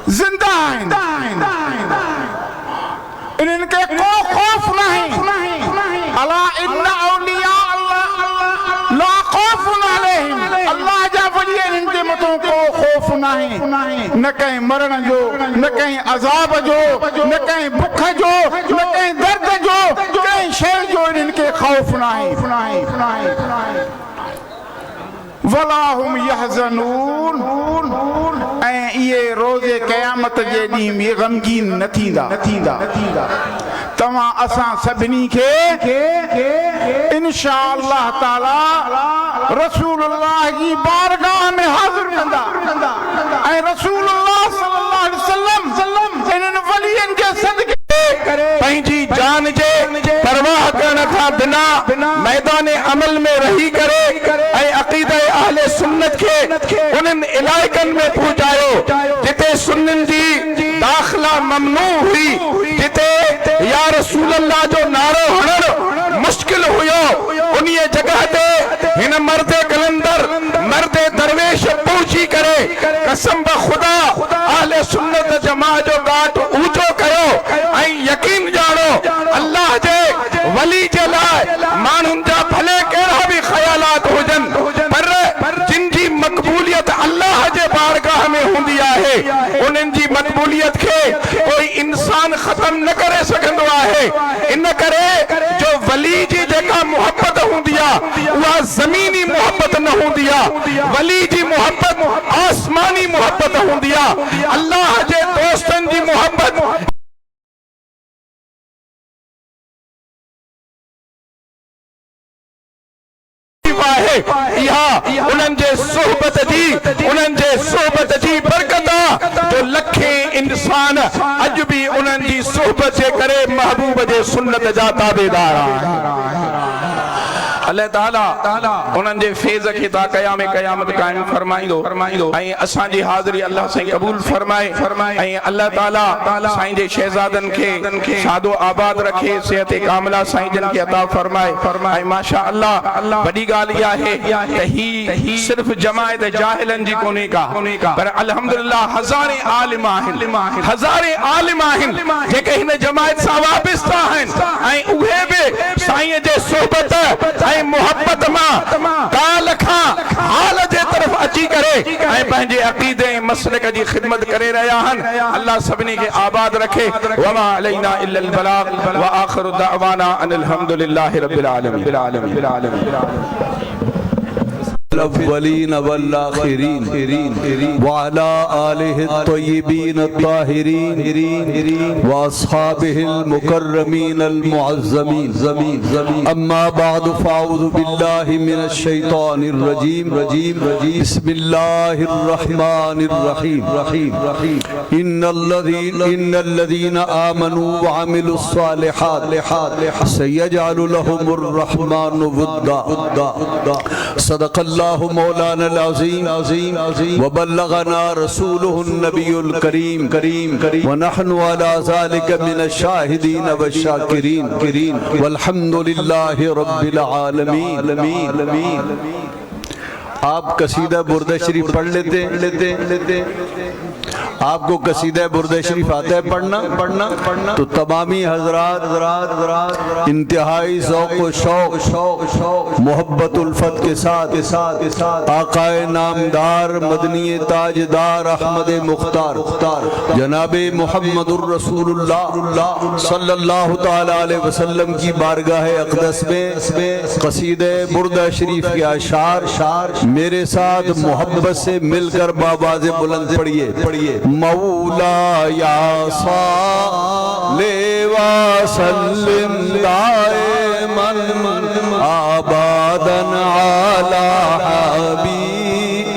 زندہ ہیں، ان کے کو خوف نہیں۔ الا ان اولیاء اللہ لا خوف علیہم، اللہ جا ولی ان کے متوں کو خوف نہیں، نہ کہیں مرن جو، نہ کہیں عذاب جو، نہ کہیں بکھ جو، نہ کہیں درد جو، کہیں شے جو ان کے خوف نہیں۔ ولا هم يحزنون، یہ روز قیامت جے ڈینہں یہ غمگین نہ تھیندا۔ تمام اساں سبنی کے انشاءاللہ تعالی رسول اللہ کی بارگاہ میں حاضر کندا، اے رسول اللہ صلی اللہ علیہ وسلم انہن ولین کے صدقے پنجی جان جے پرواہ کرنا تھا بنا میدان عمل میں رہی کرے، اے عقیدہ اہل سنت کے انہن علاقن میں پہنچایو جتے سنن جی داخلہ ممنوع ہوئی، جتے یا رسول اللہ جو نعرہ ہنر مشکل ہویا، انہی جگہ دے ہن مرد کلندر مرد درویش پوچھی کرے، قسم بخدا اہل سنت جماع جو گاٹ اونچو کہو، این یقین جانو اللہ جے ولی جلائے مانن جا بھلے کیڑا بھی خیالات ہو جن، پر جن جی مقبولیت اللہ جے بارگاہ میں ہوندی آہے، انہن جی مقبولیت کے کوئی انسان ختم نہ کرے سکندو آہے، ان کرے جو ولی جی جگہ محبت ہوندیا وہ زمینی محبت نہ ہوندیا، ولی جی محبت آسمانی محبت ہوندیا، اللہ جے دوستن جی محبت یہاں انہن جے صحبت جی برکتہ جو لکھیں انسان اج بھی انہن جی صحبت سے کرے محبوب جے سنت جا تابعدار آئے۔ اللہ تعالیٰ انہن جے فیض کی تا قیامت قائم فرمائیں دو، ایں اساں جی حاضری اللہ سے قبول فرمائے، ایں اللہ تعالیٰ سائیں جے شہزادن کے شاد و آباد رکھے، صحت کاملہ سائیں جن کی عطا فرمائے۔ ایں ماشاءاللہ بڑی گالیا ہے کہ صرف جماعت جاہلن جی کونے کا، پر الحمدللہ ہزاریں عالم آہن جے کہ ہن جماعت سا وابستہ ہیں، ایں اوہے بے سائیں جے صحبت محبت ماں کال کھاں حال جے طرف اچھی کرے، اے پہنجے عقیدے مسلک جی خدمت کرے رہا ہن، اللہ سبنی کے آباد رکھے۔ وما علینا الا البلاغ وآخر دعوانا ان الحمدللہ رب العالمین۔ الاولین والآخرین وعلا آلہ الطیبین الطاہرین واصحابہ المکرمین المعظمین، اما بعد فاعوذ باللہ من الشیطان الرجیم، بسم اللہ الرحمن الرحیم۔ ان الذین آمنوا وعملوا الصالحات سیجعل لهم الرحمن ودا۔ صدق اللہ مولانا العظیم وبلغنا رسوله النبی الکریم ونحن على ذلك من الشاہدین والشاکرین والحمد للہ رب العالمین۔ آپ قصیدہ بردہ شریف پڑھ لیتے؟ آپ کو قصیدہ بردہ شریف آتا ہے پڑھنا؟ تو تمامی حضرات انتہائی ذوق و شوق محبت الفت کے ساتھ آقا نامدار مدنی تاجدار احمد مختار جناب محمد الرسول اللہ صلی اللہ تعالی علیہ وسلم کی بارگاہ اقدس میں قصیدہ بردہ شریف کے اشعار میرے ساتھ محبت سے مل کر بآواز بلند پڑھیے۔ مولا یا صلی وسلم دائما آبادا علی حبیب،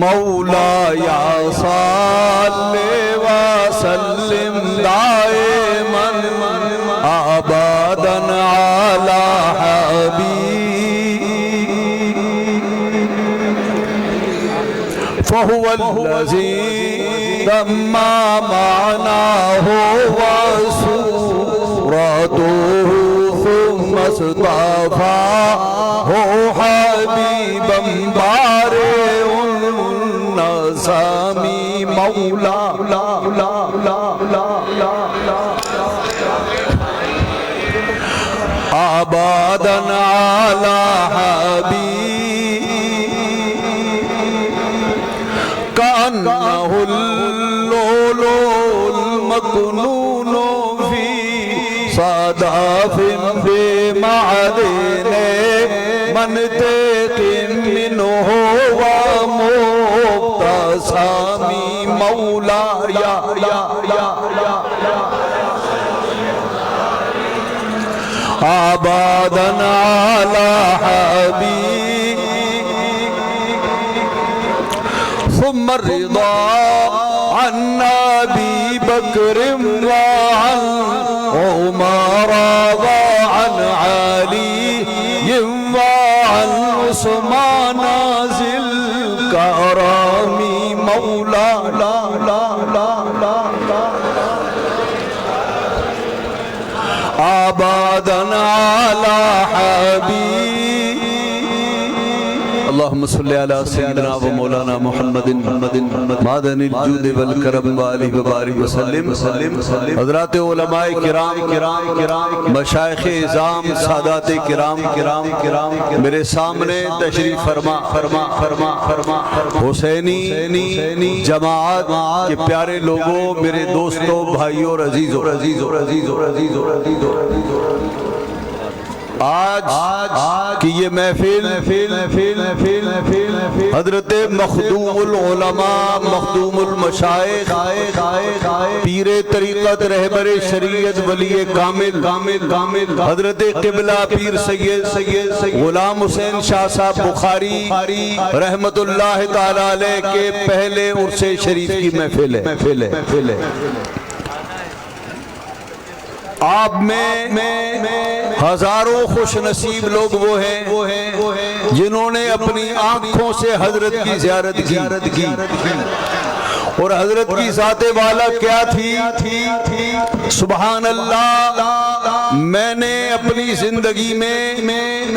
مولا یا صلی وسلم دائما آبادا علی حبیب، فهو الذي تم معناه وصورته ثم مصطفیٰ ہو حبیبم بارے النسامی مولا آبادن علی حبیب کأنہ اللؤلؤ المکنون فی صدف بمعدن منطق منہ ومبتسم مولا یا آبادن علی حبیب ثم الرضا عن ابی بکر وعن عمر وعن علی وعن عثمان ذی الکرم مولا آبادن علی حبیب اللہم صلی علی سیدنا و مولانا محمد معدن الجود والکرم وآلہ وبارک وسلم۔ حضرات علماء کرام، مشائخ اعظام، سادات کرام، میرے سامنے تشریف فرما حسینی جماعت کے پیارے لوگوں، میرے دوستوں، بھائیوں اور عزیزوں، آج کی یہ محفل حضرت مخدوم العلماء، مخدوم المشائخ، پیر طریقت، رہبر شریعت، ولی کامل حضرت قبلہ پیر سید غلام حسین شاہ صاحب بخاری رحمت اللہ تعالی علیہ کے پہلے عرص شریف کی محفل ہے۔ آپ میں ہزاروں خوش نصیب لوگ وہ ہیں جنہوں نے اپنی آنکھوں سے حضرت کی زیارت کی، اور حضرت کی ذات والا کیا تھی؟ سبحان اللہ، میں نے اپنی زندگی میں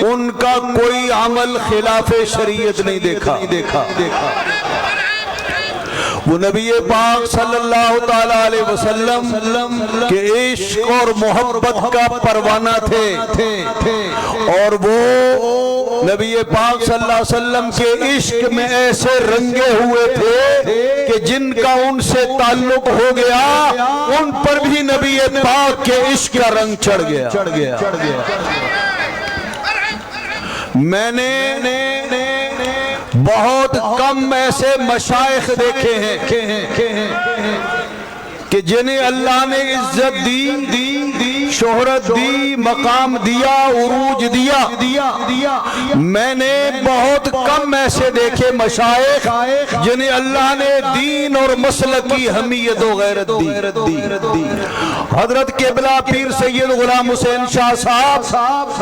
ان کا کوئی عمل خلاف شریعت نہیں دیکھا۔ وہ نبی پاک صلی اللہ تعالیٰ علیہ وسلم کے عشق اور محبت کا پروانہ تھے، اور وہ نبی پاک صلی اللہ علیہ وسلم کے عشق میں ایسے رنگے ہوئے تھے کہ جن کا ان سے تعلق ہو گیا ان پر بھی نبی پاک کے عشق کا رنگ چڑھ گیا۔ میں نے بہت کم ایسے مشائخ دیکھے ہیں کہ جنہیں اللہ نے عزت دی، شہرت دی، مقام دیا، عروج دیا۔ میں نے بہت کم ایسے دیکھے مشائخ جنہیں اللہ نے دین اور مسلک کی حمیت و غیرت دی۔ حضرت قبلہ پیر سید غلام حسین شاہ صاحب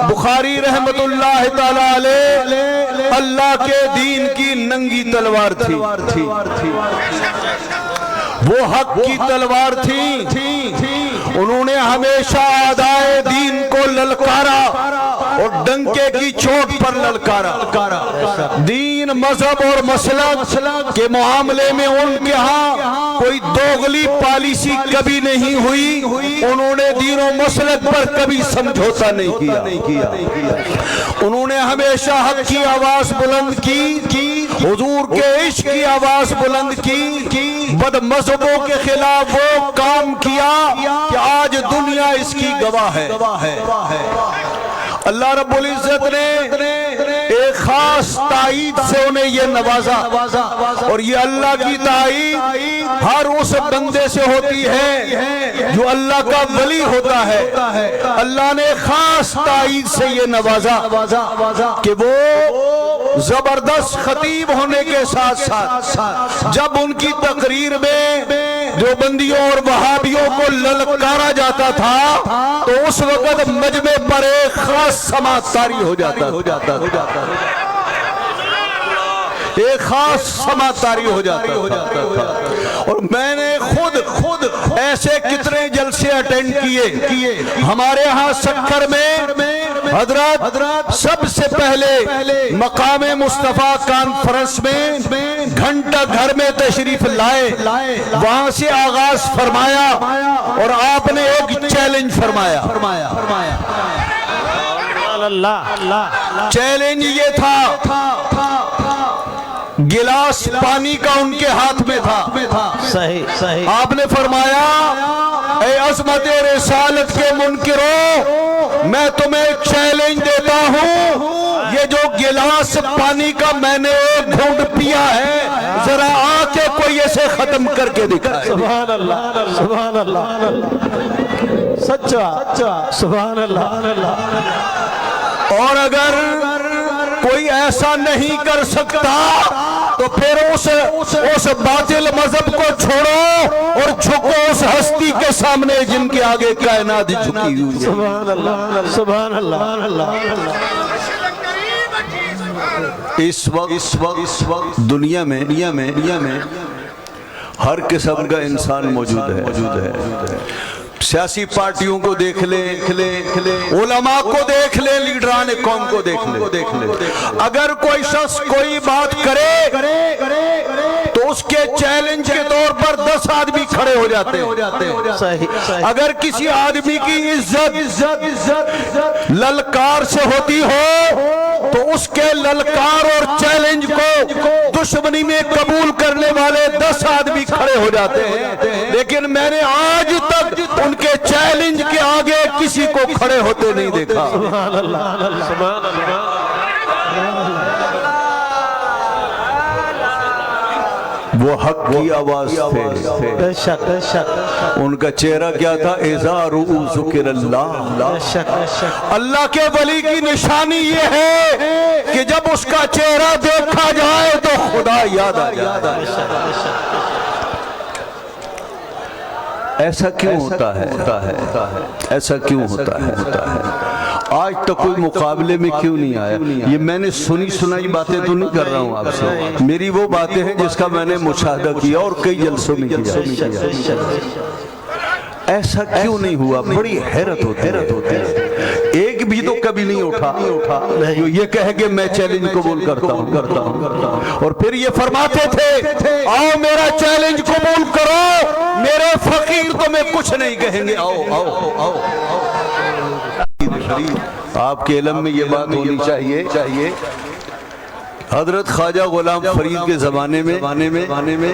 بخاری رحمت اللہ تعالی علیہ اللہ کے دین کی ننگی تلوار تھی، وہ حق کی تلوار تھی۔ انہوں نے ہمیشہ اعدائے دین کو للکارا اور ڈنکے کی چوٹ پر للکارا۔ دین، مذہب اور مسلک کے معاملے میں ان کے ہاں کوئی دوغلی پالیسی کبھی نہیں ہوئی۔ انہوں نے دین و مسلک پر کبھی سمجھوتا نہیں کیا۔ انہوں نے ہمیشہ حق کی آواز بلند کی، حضور کے عشق کی آواز بلند کی، بد مذہبوں کے خلاف وہ کام کیا کہ آج دنیا اس کی گواہ ہے۔ اللہ رب العزت نے ایک خاص تائید سے انہیں یہ نوازا، اور یہ اللہ کی تائید ہر اس بندے سے ہوتی ہے جو اللہ کا ولی ہوتا ہے۔ اللہ نے خاص تائید سے یہ نوازا کہ وہ زبردست خطیب ہونے کے ساتھ جب ان کی تقریر میں جو بندیوں اور وہابیوں کو للکارا جاتا تھا تو اس وقت مجمع پر ایک خاص سماعت طاری ہو جاتا، ایک خاص سماعت طاری ہو جاتا تھا۔ اور میں نے خود ایسے کتنے جلسے اٹینڈ کیے۔ ہمارے ہاں سکھر میں حضرات سب سے پہلے مقام مصطفیٰ کانفرنس میں گھنٹہ گھر میں تشریف لائے، وہاں سے آغاز فرمایا اور آپ نے ایک چیلنج فرمایا۔ چیلنج یہ تھا، گلاس پانی کا ان کے ہاتھ میں تھا، صحیح آپ نے فرمایا اے عظمت و رسالت کے منکروں، میں تمہیں چیلنج دیتا ہوں، یہ جو گلاس پانی کا میں نے ایک گھونٹ پیا ہے، ذرا آ کے کوئی اسے ختم کر کے دکھائے۔ سبحان اللہ، سبحان اللہ، سچا، سبحان اللہ۔ اور اگر کوئی ایسا نہیں کر سکتا تو پھر اس باطل مذہب کو چھوڑو اور جھکو اس ہستی کے سامنے جن کے آگے کائنات جھکی ہوئی ہے۔ سبحان اللہ، سبحان اللہ۔ اس وقت دنیا میں ہر قسم کا انسان موجود ہے۔ سیاسی پارٹیوں کو دیکھ لیں، علماء کو دیکھ لیں، لیڈران قوم کو دیکھ لیں، اگر کوئی شخص کوئی بات کرے تو اس کے چیلنج کے طور پر 10 آدمی کھڑے ہو جاتے ہیں۔ اگر کسی آدمی کی عزت للکار سے ہوتی ہو تو اس کے للکار اور چیلنج کو دشمنی میں قبول کرنے والے 10 آدمی کھڑے ہو جاتے ہیں، لیکن میں نے آج تک ان کے چیلنج کے آگے کسی کو کھڑے ہوتے نہیں دیکھا۔ سبحان اللہ، سبحان اللہ۔ وہ حق کی آواز تھے، بے شک۔ ان کا چہرہ کیا تھا؟ اذا رؤوا ذکر اللہ۔ اللہ کے ولی کی نشانی یہ ہے کہ جب اس کا چہرہ دیکھا جائے تو خدا یاد آ جائے۔ ایسا کیوں ہوتا ہے؟ ایسا کیوں ہوتا ہے؟ آج تک کوئی مقابلے میں کیوں نہیں آیا؟ یہ میں نے سنائی باتیں تو نہیں کر رہا ہوں آپ سے، میری وہ باتیں ہیں جس کا میں نے مشاہدہ کیا اور کئی جلسوں میں کیا۔ ایسا کیوں نہیں ہوا؟ بڑی حیرت ہوتی ہے۔ ایک بھی تو کبھی نہیں اٹھا جو یہ کہے کہ میں چیلنج قبول کرتا ہوں، اور پھر یہ فرماتے تھے آؤ میرا چیلنج قبول کرو، میرے فقیر تمہیں کچھ نہیں کہیں گے، آؤ۔ آپ کے علم میں یہ بات ہونی چاہیے، حضرت خواجہ غلام فرید کے زمانے میں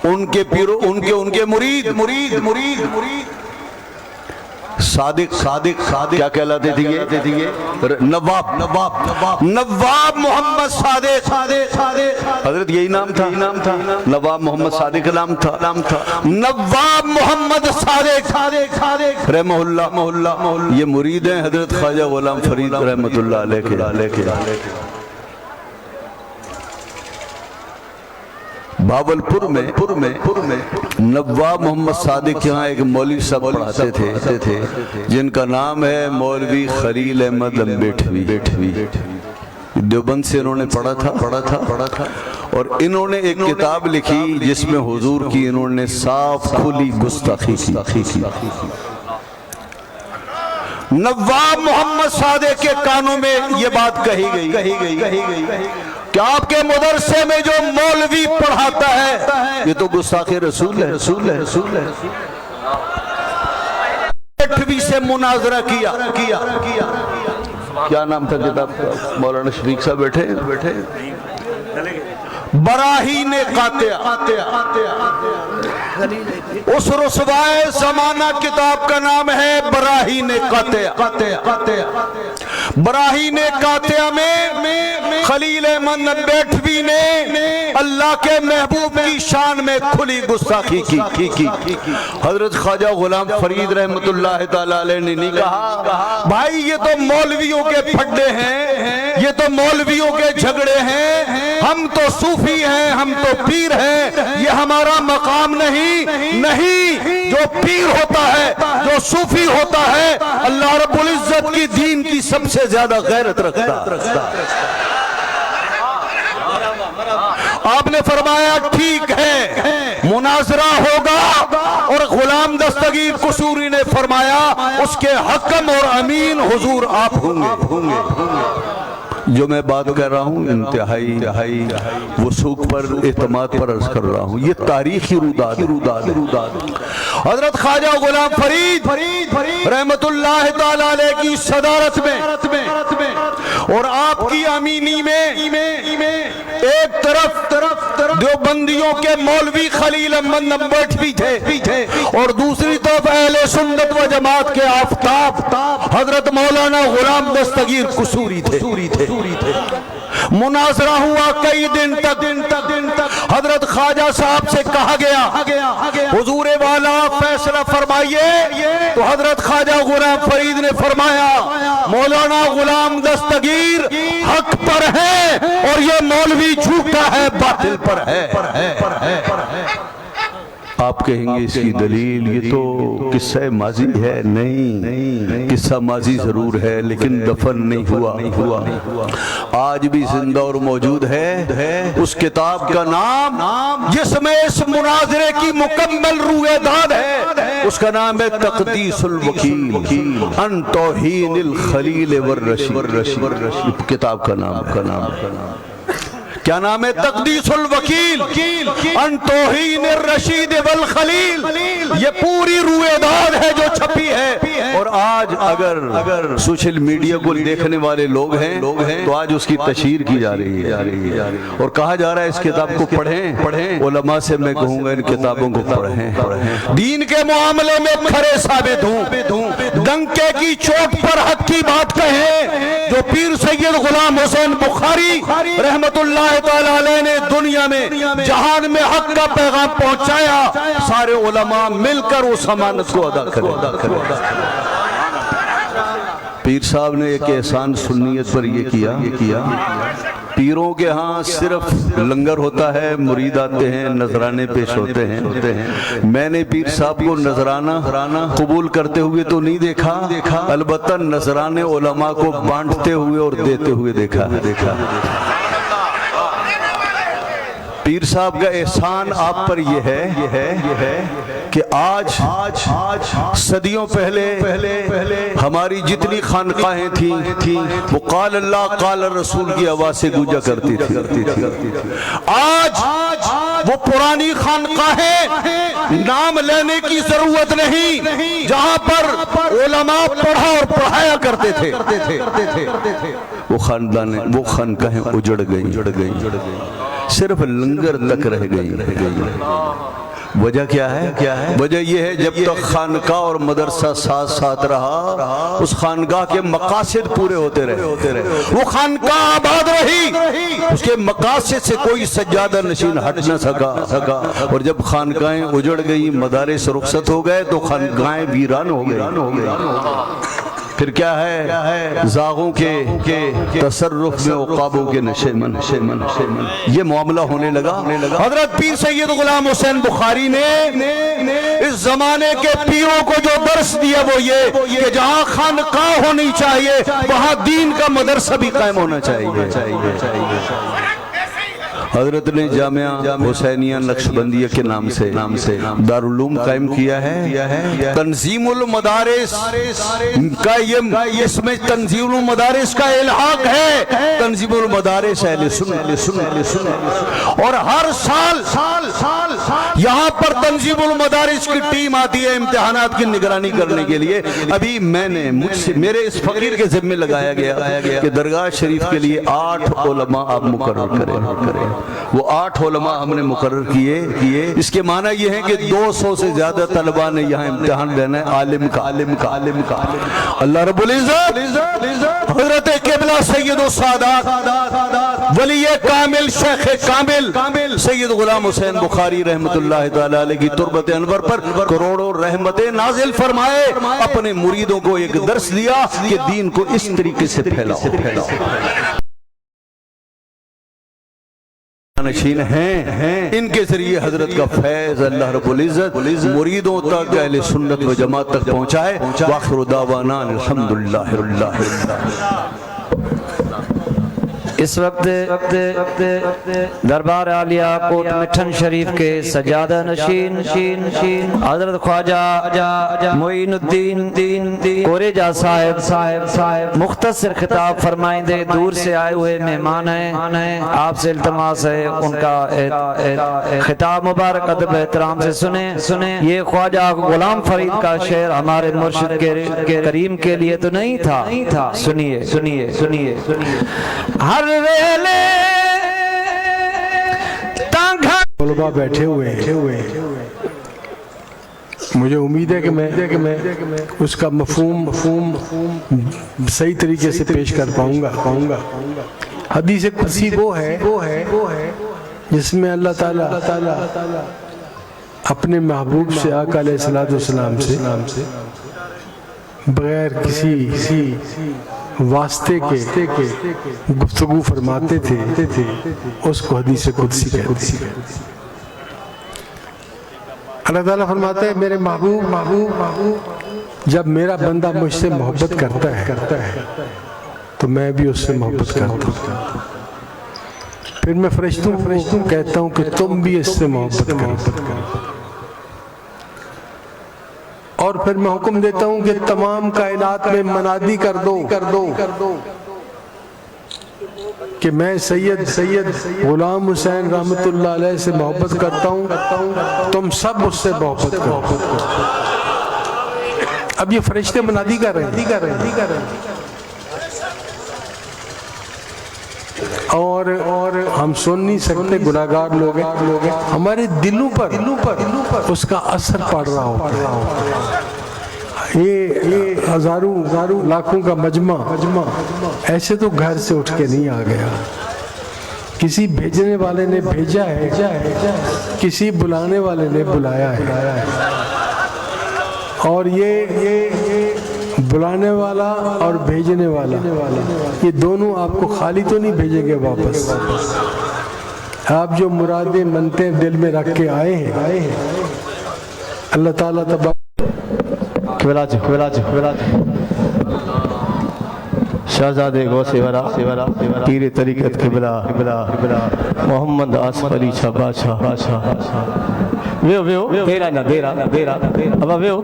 ان کے پیرو ان کے مرید صادق کیا کہلاتے تھے یہ؟ نواب محمد صادق، حضرت یہی نام تھا، نواب محمد صادق نام تھا، نواب محمد صادق رحمہ اللہ، یہ مرید ہیں حضرت خواجہ غلام فرید رحمۃ اللہ علیہ کے۔ بھاولپور میں نواب محمد صادق کے ہاں ایک مولوی صاحب پڑھاتے تھے جن کا نام ہے مولوی خلیل احمد لمبیٹھوی۔ دیوبند سے انہوں نے پڑھا تھا اور انہوں نے ایک کتاب لکھی جس میں حضور کی انہوں نے صاف کھلی گستاخی کی۔ نواب محمد صادق کے کانوں میں یہ بات کہی گئی کہ آپ کے مدرسے میں جو مولوی پڑھاتا ہے یہ تو گستاخ رسول ہے۔ لمبیٹھوی سے مناظرہ کیا۔ کیا نام تھا کتاب کا؟ مولانا شفیق صاحب بیٹھے براہین قاطعہ، اس رسوائے زمانہ کتاب کا نام ہے براہین قاطعہ۔ براہین قاطعہ میں خلیل احمد لمبیٹھوی نے اللہ کے محبوب کی شان میں کھلی گستاخی کی۔ حضرت خواجہ غلام فرید رحمت اللہ تعالی علیہ نے نہیں کہا بھائی یہ تو مولویوں کے پھڈے ہیں، یہ تو مولویوں کے جھگڑے ہیں، ہم تو صوفی ہیں، ہم تو پیر ہیں، یہ ہمارا مقام نہیں۔ جو پیر ہوتا ہے، جو صوفی ہوتا ہے، اللہ رب العزت کی دین کی سب سے زیادہ غیرت رکھتا۔ آپ نے فرمایا ٹھیک ہے مناظرہ ہوگا، اور غلام دستگیر قصوری نے فرمایا اس کے حکم اور امین حضور آپ ہوں گے۔ جو میں بات کر رہا ہوں انتہائی وثوق پر اعتماد پر عرض کر رہا ہوں، یہ تاریخی روداد ہے۔ حضرت خواجہ غلام فرید رحمت اللہ تعالی علیہ کی صدارت میں اور آپ کی امینی میں ایک طرف دیوبندیوں کے مولوی خلیل احمد نمبٹ بھی تھے، اور دوسری طرف اہل سنت و جماعت کے آفتاب حضرت مولانا غلام دستگیر قصوری تھے۔ مناظرہ ہوا کئی دن تک حضرت خواجہ صاحب سے کہا گیا حضور والا فیصلہ فرمائیے، تو حضرت خواجہ غلام فرید نے فرمایا مولانا غلام دستگیر حق پر ہے اور یہ مولوی جھوٹا ہے، باطل پر ہے۔ آپ کہیں گے اس کی دلیل یہ تو قصہ ماضی ہے، نہیں قصہ ماضی ضرور ہے لیکن دفن نہیں ہوا، آج بھی زندہ اور موجود ہے۔ اس کتاب کا نام جس میں اس مناظرے کی مکمل رویداد ہے اس کا نام ہے تقدیس الوکیل عن توہین الخلیل والرشید، کتاب کا نام کیا نام ہے؟ تقدیس الوکیل عن توہین الرشید والخلیل۔ یہ پوری رویداد ہے جو چھپی ہے، اور آج اگر سوشل میڈیا کو دیکھنے والے لوگ ہیں تو آج اس کی تشہیر کی جا رہی ہے اور کہا جا رہا ہے اس کتاب کو پڑھیں۔ علماء سے میں کہوں گا ان کتابوں کو پڑھیں، دین کے معاملے میں کھرے ثابت ہوں، ڈنکے کی چوٹ پر حق کی بات کہیں۔ جو پیر سید غلام حسین بخاری رحمت اللہ تعالی علیہ نے دنیا میں جہان میں حق کا پیغام پہنچایا، سارے علماء مل کر اس امانت کو ادا کریں۔ پیر صاحب نے ایک احسان سنیت پر یہ کیا، پیروں کے ہاں صرف لنگر ہوتا ہے، مرید آتے ہیں، نذرانے پیش ہوتے ہیں۔ میں نے پیر صاحب کو نذرانہ قبول کرتے ہوئے تو نہیں دیکھا، البتہ نذرانے علماء کو بانٹتے ہوئے اور دیتے ہوئے دیکھا۔ پیر صاحب کا احسان آپ پر یہ ہے کہ آج صدیوں پہلے ہماری جتنی خانقاہیں تھیں وہ قال اللہ قال رسول کی آواز سے گونجا کرتی تھی، آج وہ پرانی خانقاہیں نام لینے کی ضرورت نہیں، جہاں پر علماء پڑھا اور پڑھایا کرتے تھے، وہ خانقاہیں اجڑ گئیں، صرف لنگر تک رہ گئی۔ وجہ کیا ہے؟ وجہ یہ ہے جب تک خانقاہ اور مدرسہ ساتھ رہا اس خانقاہ کے مقاصد پورے ہوتے رہے، وہ خانقاہ آباد رہی، اس کے مقاصد سے کوئی سجادہ نشین ہٹ نہ سکا، اور جب خانقاہیں اجڑ گئی، مدارس رخصت ہو گئے تو خانقاہیں ویران ہو گئی۔ پھر کیا ہے؟ زاغوں کے تصرف میں عقابوں کے نشے من یہ معاملہ ہونے لگا۔ حضرت پیر سید غلام حسین بخاری نے اس زمانے کے پیروں کو جو درس دیا وہ یہ کہ جہاں خانقاہ ہونی چاہیے وہاں دین کا مدرسہ بھی قائم ہونا چاہیے۔ حضرت نے جامعہ حسینیہ نقشبندیہ کے نام سے دارالعلوم قائم کیا ہے۔ تنظیم المدارس کا اس میں تنظیم المدارس کا الحاق ہے، تنظیم المدارس اہل سنت، اور ہر سال یہاں پر تنظیم المدارس کی ٹیم آتی ہے امتحانات کی نگرانی کرنے کے لیے۔ ابھی میں نے میرے اس فقیر کے ذمہ لگایا گیا کہ درگاہ شریف کے لیے 8 علماء آپ مقرر کریں، وہ 8 علماء ہم نے مقرر کیے۔ اس کے معنی یہ ہے کہ 200 سے زیادہ طلباء نے یہاں امتحان دینا ہے، عالم کا۔ اللہ رب العزت حضرت قبلہ سید السادات ولی کامل شیخ کامل سید غلام حسین بخاری رحمت اللہ تعالی علیہ کی تربت انور پر کروڑوں رحمتیں نازل فرمائے، اپنے مریدوں کو ایک درس دیا کہ دین کو اس طریقے سے پھیلاؤ۔ نشین ہیں، ان کے ذریعے حضرت کا فیض اللہ رب العزت مریدوں تک، اہل سنت و جماعت تک پہنچائے۔ وآخر دعوانا الحمدللہ رب العالمین۔ اس وقت دربار عالیہ کوٹ مٹھن شریف کے سجادہ نشین حضرت خواجہ معین الدین کوریجا صاحب مختصر خطاب فرمائیں دے. دور سے آئے ہوئے مہمان ہیں, آپ سے التماس ہے ان کا خطاب مبارک ادب احترام سے سنیں. یہ خواجہ غلام فرید کا شعر ہمارے مرشد کے کریم کے لیے تو نہیں تھا. سنیے. ہر ویلے طلباء بیٹھے ہوئے ہیں, مجھے امید ہے کہ میں اس کا مفہوم صحیح طریقے سے پیش کر پاؤں گا. حدیث قدسی وہ ہے جس میں اللہ تعالیٰ اپنے محبوب سے آقا علیہ السلام سے بغیر کسی واسطے کے گفتگو فرماتے تھے, اس کو حدیث قدسی کہتے ہیں. اللہ تعالیٰ فرماتا ہے میرے محبوب جب میرا بندہ مجھ سے محبت کرتا ہے تو میں بھی اس سے محبت کرتا ہوں. پھر میں فرشتوں کہتا ہوں کہ تم بھی اس سے محبت کرو, اور پھر میں حکم دیتا ہوں کہ تمام کائنات میں منادی کر دو کہ میں سید غلام حسین رحمت اللہ علیہ سے محبت کرتا ہوں, تم سب اس سے محبت کرو. اب یہ فرشتے منادی کر رہے ہیں اور ہم سن نہیں سکتے, گناہگار لوگ ہیں, ہمارے دلوں پر اس کا اثر پڑ رہا ہوتا ہے. یہ ہزاروں لاکھوں کا مجمع ایسے تو گھر سے اٹھ کے نہیں آ گیا. کسی بھیجنے والے نے بھیجا ہے, کسی بلانے والے نے بلایا ہے, اور یہ بلانے والا اور بھیجنے والا یہ دونوں آپ کو خالی تو نہیں بھیجیں گے واپس. آپ جو مرادیں منتیں دل میں رکھ کے آئے ہیں, اللہ تعالیٰ شہزادے غوث ورا پیر طریقت قبلہ محمد آصف علی شاہ بادشاہ ویو دیرا ابا ویو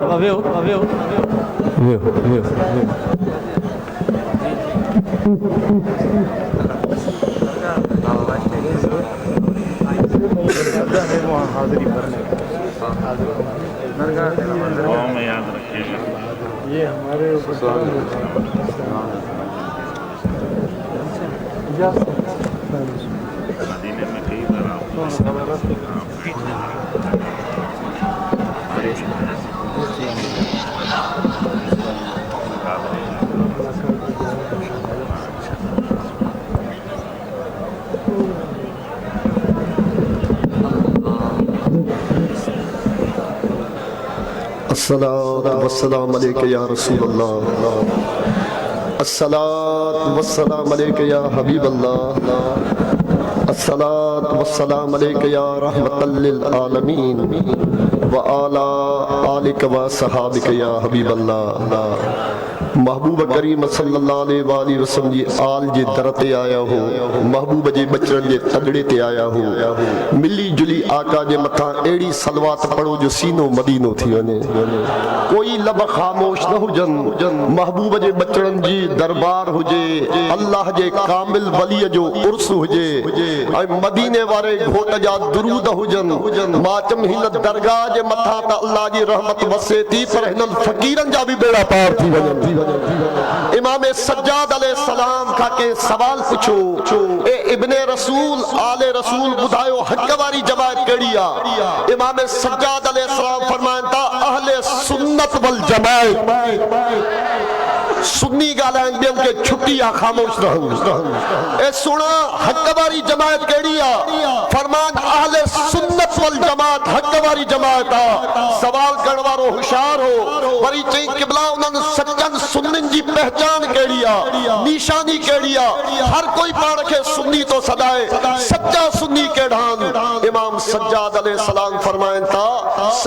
یہ ہمارے الصلاة والسلام علیک یا رسول اللہ, الصلاة والسلام علیک یا حبیب اللہ, الصلاة والسلام علیک یا رحمت للعالمین وعلی آلک و صحابک یا حبیب اللہ. محبوب کریم صلی اللہ علیہ وآلہ وسلم جی آل جے در تے آیا ہو, محبوب جے بچڑن جے تھدڑے تے آیا ہو, ملی جلی آقا جے متھاں ایڑی صلوات پڑھو جو سینو مدینو تھی ونے, کوئی لب خاموش نہ ہوجن. محبوب جے بچڑن جی دربار ہوجے, اللہ جے کامل ولی جو عرس ہوجے, اے مدینے وارے گھوٹ جا درود ہوجن. ماچم ہن درگاہ جے متھاں تا اللہ جی رحمت وسے تھی, پر ہن فقیرن جا بھی بیڑا پار تھی ونے. امام سجاد علیہ السلام کا کے سوال پوچھو, اے ابن رسول آل رسول بدھائیو حق واری جماعت کڑیا. امام سجاد علیہ السلام فرمائن تا اہل سنت والجماعت سنی گالائیں بیم کے چھٹی یا خاموش رہوں. اے سنا حق واری جماعت کڑیا, فرمان اہل سنت والجماعت حق واری جماعت. سوال کرنوارو ہوشیار ہو, وری چیں قبلہ انہوں سچن سنن جی پہچان کیڑیا, نشانی کیڑیا. ہر کوئی پاڑ کے سنی تو صدائے, سچا سنی کیڑھان. امام سجاد علیہ السلام فرمائن تا